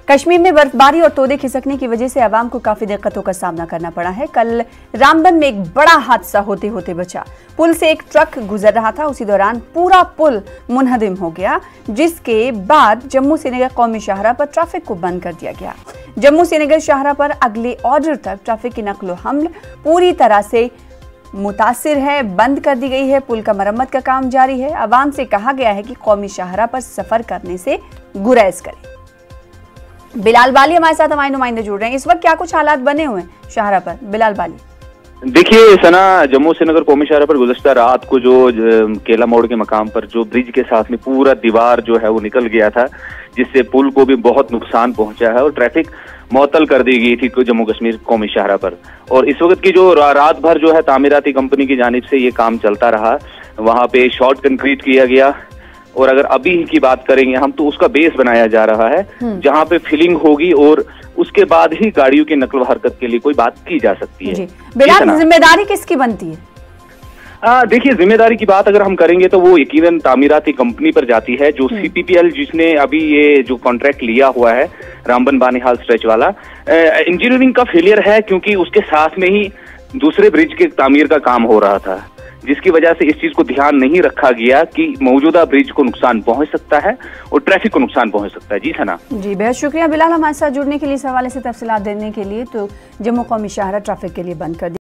कश्मीर में बर्फबारी और तोदे खिसकने की वजह से आवाम को काफी दिक्कतों का सामना करना पड़ा है। कल रामबन में एक बड़ा हादसा होते होते बचा। पुल से एक ट्रक गुजर रहा था, उसी दौरान पूरा पुल मुनहदिम हो गया, जिसके बाद जम्मू श्रीनगर कौमी शाहराह पर ट्रैफिक को बंद कर दिया गया। जम्मू श्रीनगर शाहराह पर अगले ऑर्डर तक ट्रैफिक की नकलो हमल पूरी तरह से मुतासिर है, बंद कर दी गई है। पुल का मरम्मत का काम जारी है। आवाम से कहा गया है कि कौमी शाहराह पर सफर करने से गुरेज करें। बिलाल बाली हमारे साथ हमारे नुमाइंदे जुड़ रहे हैं। इस वक्त क्या कुछ हालात बने हुए हैं शाहराह पर? बिलाल बाली। देखिए सना, जम्मू श्रीनगर कौमी शाहराह पर गुज़श्ता रात को जो केला मोड़ के मकाम पर जो ब्रिज के साथ में पूरा दीवार जो है वो निकल गया था, जिससे पुल को भी बहुत नुकसान पहुंचा है और ट्रैफिक मुअत्तल कर दी गई थी जम्मू कश्मीर कौमी शाहराह पर। और इस वक्त की जो रात भर जो है तामीराती कंपनी की जानिब से ये काम चलता रहा। वहां पे शॉर्ट कंक्रीट किया गया और अगर अभी की बात करेंगे हम तो उसका बेस बनाया जा रहा है, जहां पे फिलिंग होगी और उसके बाद ही गाड़ियों की नकल हरकत के लिए कोई बात की जा सकती है। बिलाल, जिम्मेदारी किसकी बनती है? देखिए, जिम्मेदारी की बात अगर हम करेंगे तो वो यकीनन तामीराती कंपनी पर जाती है, जो CPPL जिसने अभी ये जो कॉन्ट्रैक्ट लिया हुआ है रामबन बानीहाल स्ट्रेच वाला। इंजीनियरिंग का फेलियर है क्योंकि उसके साथ में ही दूसरे ब्रिज के तामीर का काम हो रहा था, जिसकी वजह से इस चीज को ध्यान नहीं रखा गया कि मौजूदा ब्रिज को नुकसान पहुंच सकता है और ट्रैफिक को नुकसान पहुंच सकता है। जी सना जी, बेहद शुक्रिया बिलाल हमारे साथ जुड़ने के लिए, इस हवाले से तफसीलात देने के लिए। तो जम्मू कौमी शाहराह ट्रैफिक के लिए बंद कर दिया।